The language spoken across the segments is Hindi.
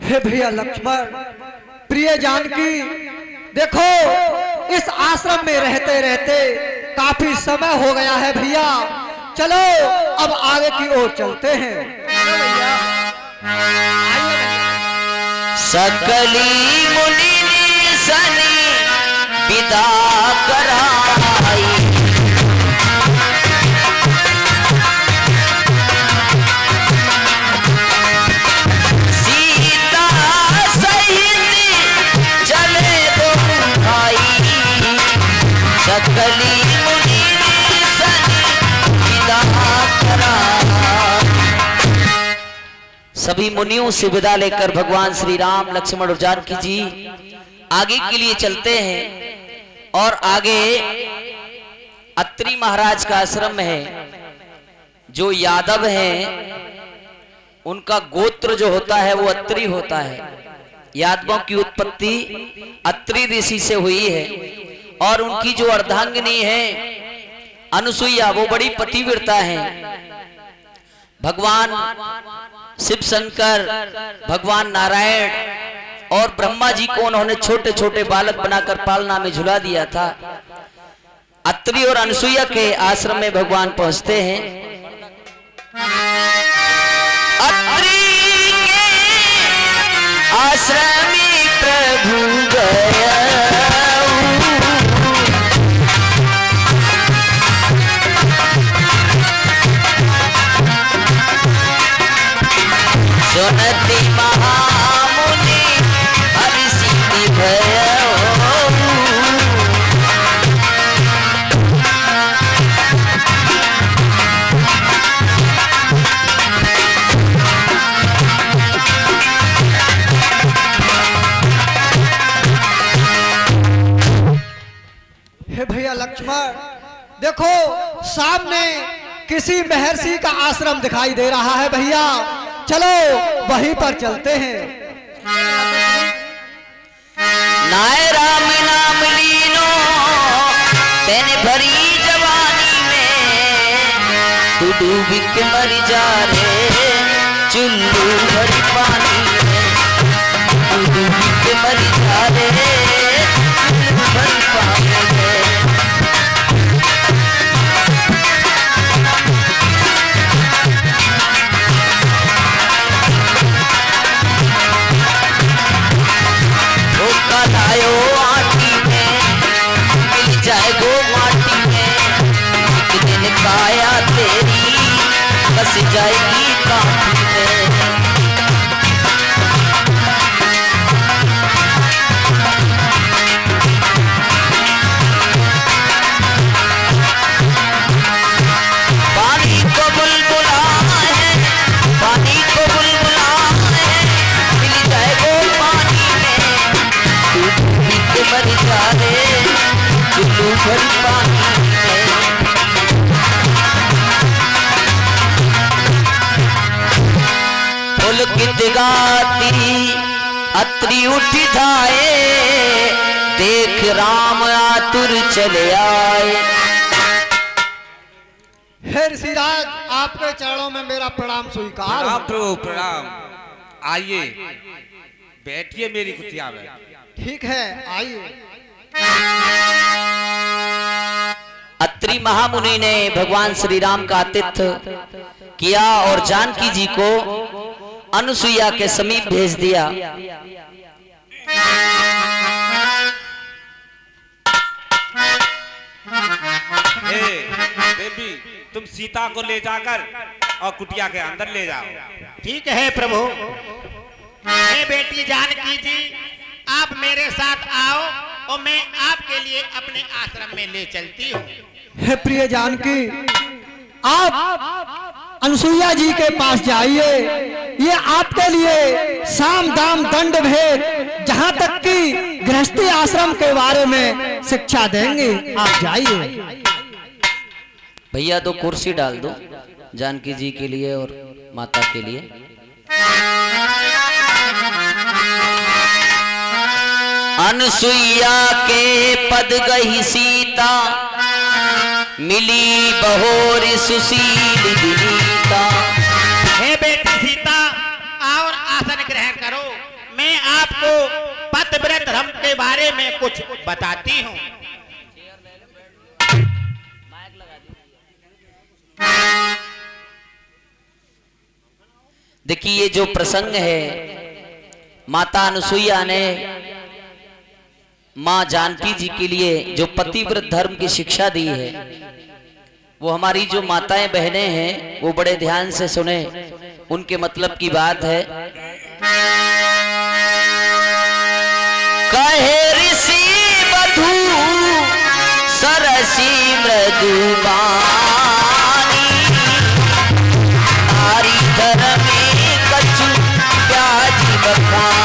हे भैया लक्ष्मण, प्रिय जानकी, देखो इस आश्रम में रहते रहते काफी समय हो गया है भैया। चलो अब आगे की ओर चलते हैं। सकली मुनि सनी विदा कराई, सीता सहित चले दो भाई, सकली मुनि सनी विदा कराई। सभी मुनियों से विदा लेकर भगवान श्री राम, लक्ष्मण और जानकी जी आगे के लिए चलते हैं। और आगे अत्रि महाराज का आश्रम है। जो यादव हैं उनका गोत्र जो होता है वो अत्रि होता है। यादवों की उत्पत्ति अत्रि ऋषि से हुई है। और उनकी जो अर्धांगिनी है अनुसुईया, वो बड़ी पतिव्रता है। भगवान शिव शंकर, भगवान नारायण और ब्रह्मा जी को उन्होंने छोटे छोटे बालक बनाकर पालना में झुला दिया था। अत्रि और अनुसुईया के आश्रम में भगवान पहुंचते हैं। अत्रि के आश्रम में प्रभु गया, सुनती महामुनि हर्षित भयो, हे भैया लक्ष्मण, देखो सामने किसी महर्षि का आश्रम दिखाई दे रहा है भैया। चलो वहीं पर चलते हैं। नाय राम नाम लीनो तेने भरी जवानी में, तू डूब के मर जा रे चुल्लू भरी पानी में, तू डूब के मर जा रे चुल्लू भरी पानी में। लायो आटी में मिल जाए गो माटी में, एक दिन काया तेरी बस जाएगी काठी में। पानी को बुलबुला है, पानी को बुलबुला है, मिल जाए गो पानी में, तू मर जा रे चुल्लू भरी पानी में। पुलकित गाती अत्रि उठ धाये, देख राम आतुर चले आए। हे ऋषिराज, आपके चरणों में मेरा प्रणाम स्वीकार। प्रणाम प्रभु प्रणाम। आइए बैठिए मेरी कुटिया में। ठीक है, आइए। अत्रि महामुनि ने भगवान श्री राम का आतिथ्य किया और जानकी जी को अनुसुईया के समीप भेज दिया। देवी, तुम सीता को ले जाकर और कुटिया के अंदर ले जाओ। ठीक है प्रभु। हे बेटी जानकी जी, आप मेरे साथ आओ और मैं आपके लिए अपने आश्रम में ले चलती हूँ। हे प्रिय जानकी, आप अनुसुईया जी के पास जाइए। ये आपके लिए साम दाम दंड भेद, जहाँ तक कि गृहस्थी आश्रम के बारे में शिक्षा देंगे। आप जाइए। भैया दो कुर्सी डाल दो जानकी जी के लिए और माता के लिए। अनुसुईया के पद गई सीता, मिली बहोर सुशील विनीता। हे बेटी सीता, और आसन ग्रहण करो। आपको पतिव्रत धर्म के बारे में कुछ बताती हूँ। देखिए ये जो प्रसंग है, माता अनुसुईया ने माँ जानकी जी के लिए जो पतिव्रत धर्म की शिक्षा दी है, वो हमारी जो माताएं बहनें हैं वो बड़े ध्यान से सुने, उनके मतलब की बात है। कहे ऋषि बधू सरसी मृदुबानी, नारी धर्म में कछु प्याजी बखानी।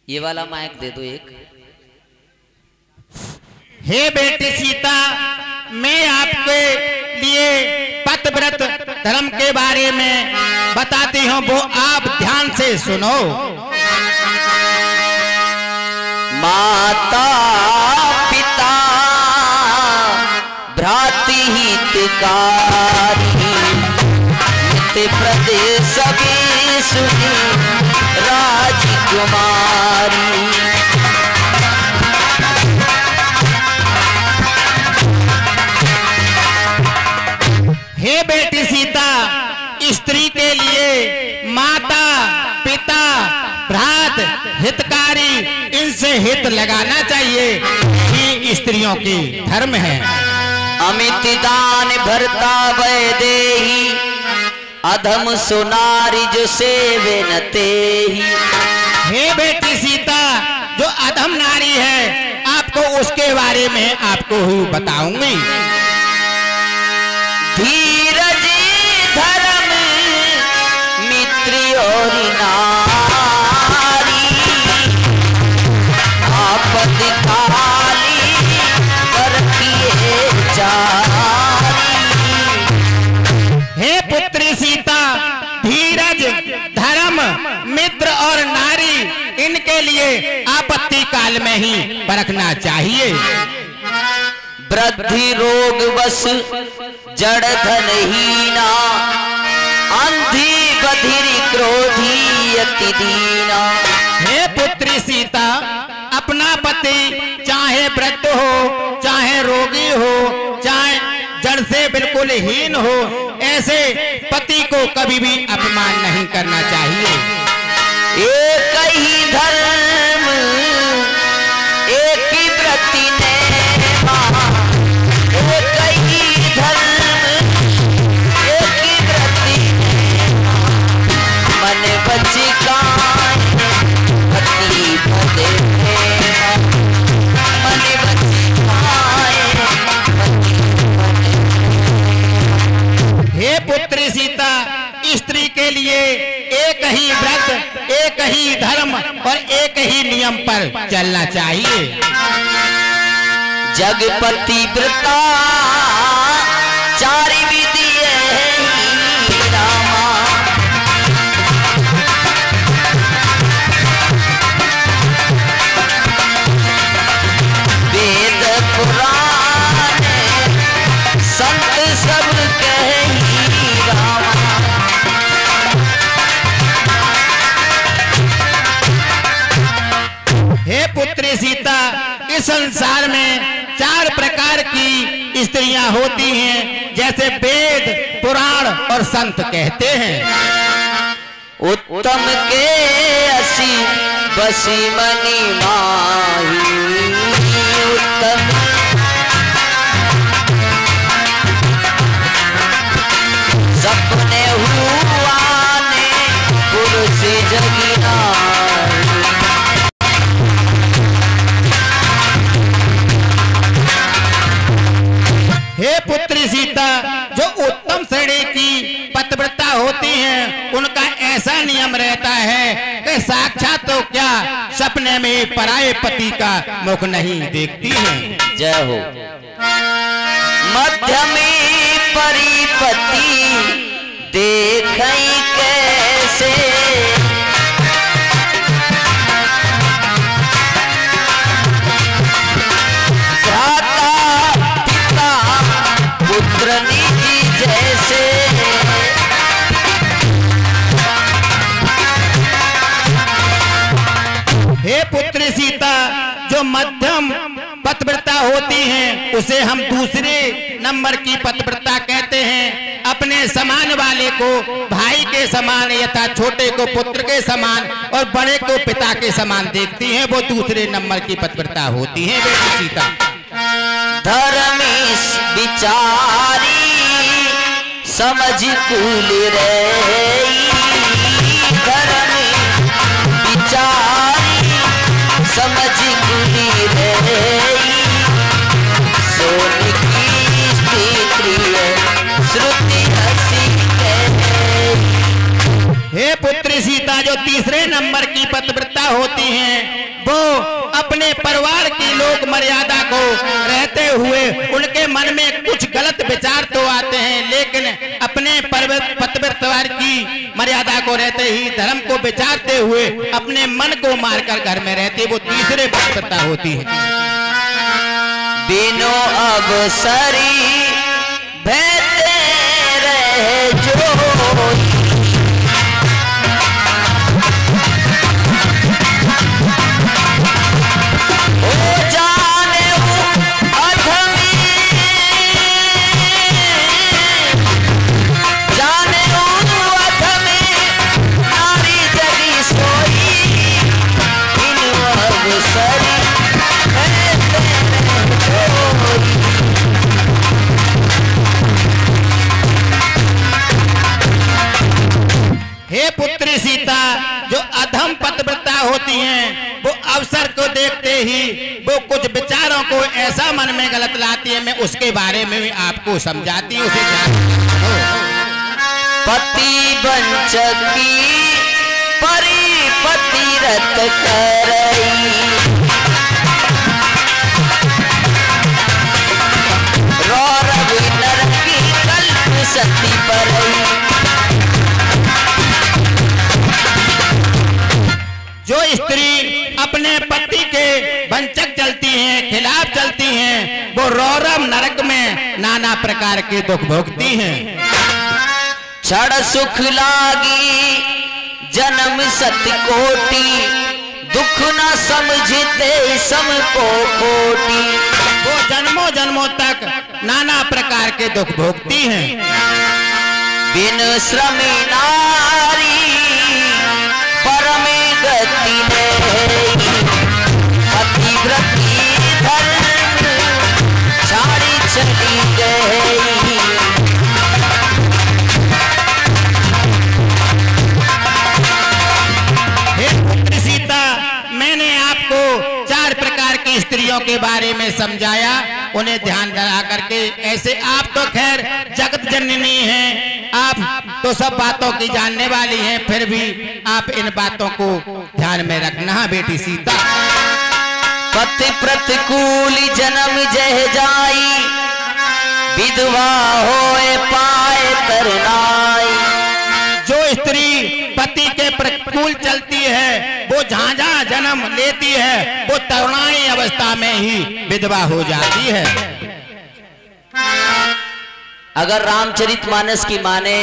ये वाला माइक दे दो एक। हे बेटी सीता, मैं आपके लिए पतिव्रत धर्म के बारे में बताती हूँ, वो आप ध्यान से सुनो। माता पिता भ्रातृ हितकारी, नित्य प्रदेश सभी सुनी राजकुमारी। हे बेटी सीता, स्त्री के लिए माता पिता भ्रात हितकारी, इनसे हित लगाना चाहिए, ये स्त्रियों की धर्म है। अमित दान भरता वैदेही, अधम सुनारी जो सेवे न तेहि। हे बेटी सीता, जो अधम नारी है आपको उसके बारे में आपको ही बताऊंगी। धीरज धर्म मित्र और नारी, आपद काली करखिए जारी। हे पुत्री सीता, धीरज धर्म मित्र और नारी, इनके लिए आपत्ति काल में ही परखना चाहिए। वृद्धि रोग बस जड़ धन हीना, अंधी बधिरी क्रोधी अति दीना। हे पुत्री सीता, अपना पति चाहे वृद्ध हो, चाहे रोगी हो, चाहे जड़ से बिल्कुल हीन हो, ऐसे पति को कभी भी अपमान नहीं करना चाहिए। एक ही धर्म एक ही व्रति ने, एक ही धर्म एक ही व्रति ने, मन बची कान पति भदे, मन बची कान पति भदे। हे पुत्री सीता, स्त्री के लिए एक ही व्रत, एक ही धर्म और एक ही नियम पर चलना चाहिए। जगपति व्रता चारि विधि रामा, वेद पुराण संत सब कही रामा। हे पुत्री सीता, इस संसार में 4 प्रकार की स्त्रियां होती हैं, जैसे वेद पुराण और संत कहते हैं। उत्तम के असी बसी मनी माही, उत्तम सपने हुआ ने पुरुष जगिना। हे पुत्री सीता, जो उत्तम श्रेणी की पतिव्रता होती हैं, उनका ऐसा नियम रहता है कि साक्षात तो क्या सपने में पराये पति का मुख नहीं देखती हैं। जय हो। मध्य में परिपति देखई के इंद्रनी जी जैसे। हे पुत्री सीता, जो मध्यम पतिव्रता होती हैं उसे हम दूसरे नंबर की पतिव्रता कहते हैं। अपने समान वाले को भाई के समान यथा छोटे को पुत्र के समान और बड़े को पिता के समान देखती हैं, वो दूसरे नंबर की पतिव्रता होती है बेटी सीता। धर्मेश विचारी समझ कुल रही, धर्मेश विचारी समझ कुल रही, सोन की प्रिय श्रुति हसी कही। हे पुत्री सीता, जो तीसरे नंबर की पतिव्रता होती हैं वो अपने परिवार की लोक मर्यादा को रहते हुए उनके मन में कुछ गलत विचार तो आते हैं, लेकिन अपने पतिव्रता की मर्यादा को रहते ही धर्म को विचारते हुए अपने मन को मारकर घर में रहती, वो तीसरे पतिव्रता होती है। बिनो अवसरी भैते रहे जो, हे पुत्री सीता, जो अधम पतिव्रता होती हैं वो अवसर को देखते ही वो कुछ विचारों को ऐसा मन में गलत लाती है, मैं उसके बारे में भी आपको समझाती हूँ, उसे पति वंचकी परिपति रत करई, रौरव नरकी कल्प सती परई। जो स्त्री अपने पति के वंचक चलती हैं, खिलाफ चलती हैं, वो रौरव नरक में नाना प्रकार के दुख भोगती हैं। क्षण सुख लागी जन्म सत कोटि, दुख न समझते सम को खोटी। वो जन्मों जन्मों तक नाना प्रकार के दुख भोगती हैं। बिन श्रमी नारी परमे गति नहीं, पतिव्रती धर्म छाड़ी चली गई। हे पुत्री सीता, मैंने आपको 4 प्रकार की स्त्रियों के बारे में समझाया, उन्हें ध्यान लगा करके। ऐसे आप तो खैर जगत जननी हैं, आप तो सब बातों की जानने वाली हैं, फिर भी आप इन बातों को ध्यान में रखना बेटी सीता। पति प्रतिकूल जन्म जह जाई, विधवा होए पाए तरनाई। जो स्त्री पति के प्रतिकूल चलती है वो जहाँ जहाँ जन्म लेती है वो तरुणाई अवस्था में ही विधवा हो जाती है। अगर रामचरितमानस की माने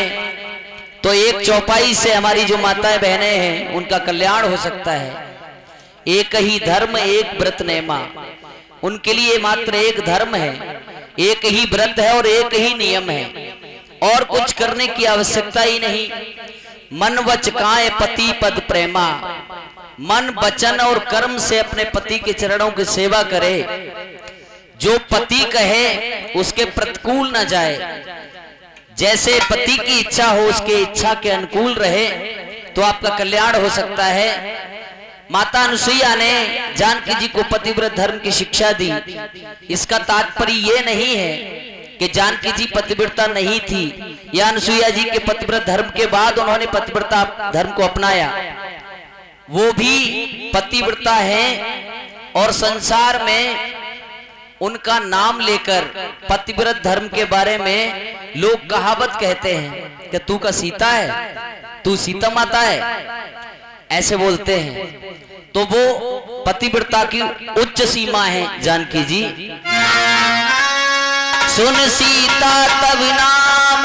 तो एक चौपाई से हमारी जो माताएं बहनें हैं उनका कल्याण हो सकता है। एक ही धर्म एक व्रत नेमा, उनके लिए मात्र एक धर्म है, एक ही व्रत है और एक ही नियम है, और कुछ करने की आवश्यकता ही नहीं। मन वचकाए पति पद प्रेमा, मन वचन और कर्म से अपने पति के चरणों की सेवा करे। जो पति कहे उसके प्रतिकूल न जाए, जैसे पति की इच्छा हो उसके इच्छा के अनुकूल रहे तो आपका कल्याण हो सकता है। माता अनुसुईया ने जानकी जी को पतिव्रत धर्म की शिक्षा दी। इसका तात्पर्य ये नहीं है कि जानकी जी पतिव्रता नहीं थी या अनुसुईया जी के पतिव्रत धर्म के बाद उन्होंने पतिव्रता धर्म को अपनाया। वो भी पतिव्रता है और संसार में उनका नाम लेकर पतिव्रत धर्म के बारे में लोग कहावत कहते हैं कि तू का सीता है, तू सीता माता है, ऐसे बोलते हैं। तो वो पतिव्रता की उच्च सीमा है जानकी जी। सुन सीता तब नाम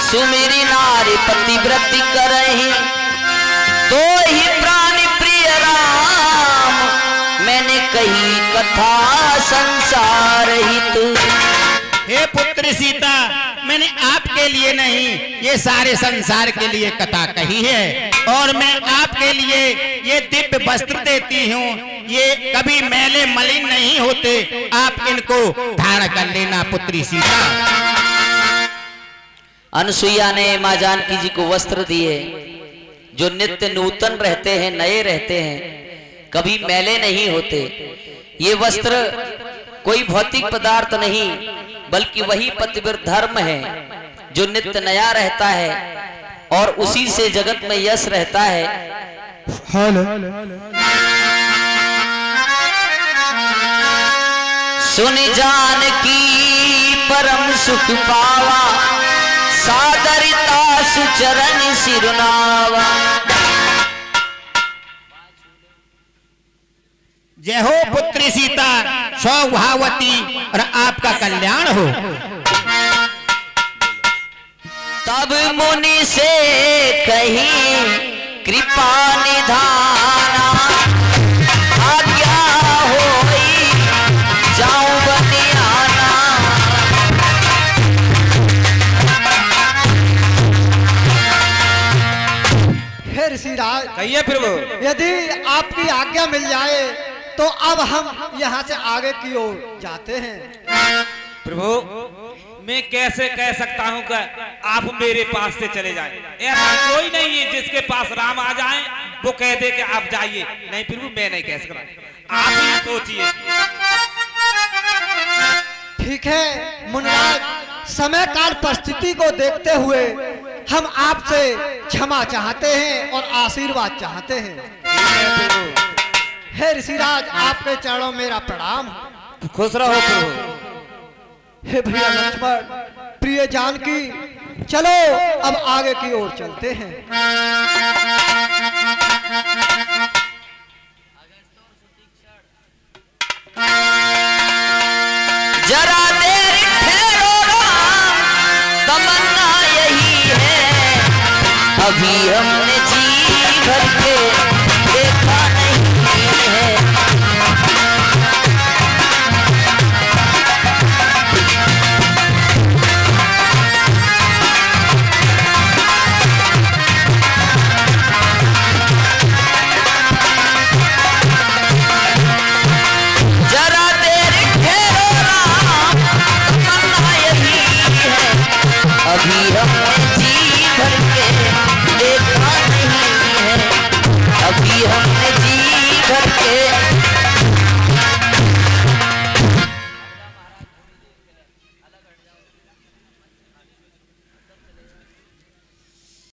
सुमेरी नारी पतिव्रत करही, तो ही प्राण प्रिय राम मैंने कही कथा संसार हित। हे पुत्र सीता, मैंने आपके लिए नहीं ये सारे संसार के लिए कथा कही है, और मैं आपके लिए ये दिव्य वस्त्र देती हूँ, ये कभी मैले मलिन नहीं होते, आप इनको धारण कर लेना पुत्री सीता। अनुसुईया ने माँ जानकी जी को वस्त्र दिए जो नित्य नूतन रहते हैं, नए रहते हैं, कभी मैले नहीं होते। ये वस्त्र कोई भौतिक पदार्थ नहीं, बल्कि वही पतिव्रत धर्म है जो नित्य नया रहता है और उसी से जगत में यश रहता है। सुन जानकी परम सुख पावा, सादरता सुचरण सिरनावा। जय हो पुत्री सीता, सौभावती और आपका कल्याण हो। तब मुनि से कहीं कृपा निधाना, आज्ञा होई जाऊं बनियाना। हे ऋषिराज, कहिए प्रभु। यदि आपकी आज्ञा मिल जाए तो अब हम यहाँ से आगे की ओर जाते हैं। प्रभु, मैं कैसे कह सकता हूँ कि आप मेरे पास से चले जाएं? ऐसा कोई नहीं है जिसके पास राम आ जाए वो कह दे कि आप जाइए। नहीं प्रभु, मैं नहीं कह सकता, आप ही सोचिए। ठीक है मुनिराज, समय काल परिस्थिति को देखते हुए हम आपसे क्षमा चाहते हैं और आशीर्वाद चाहते हैं। हे ऋषिराज, आपके चरणों मेरा प्रणाम। खुश रहो प्रभु। हे भैया लक्ष्मण, प्रिय जानकी, चलो अब आगे की ओर चलते हैं। जरा देर ठहरो राम, तमन्ना यही है, अभी हमने जी भर के देखा नहीं है। अभी हमने जी भर के देखा नहीं है, अभी हम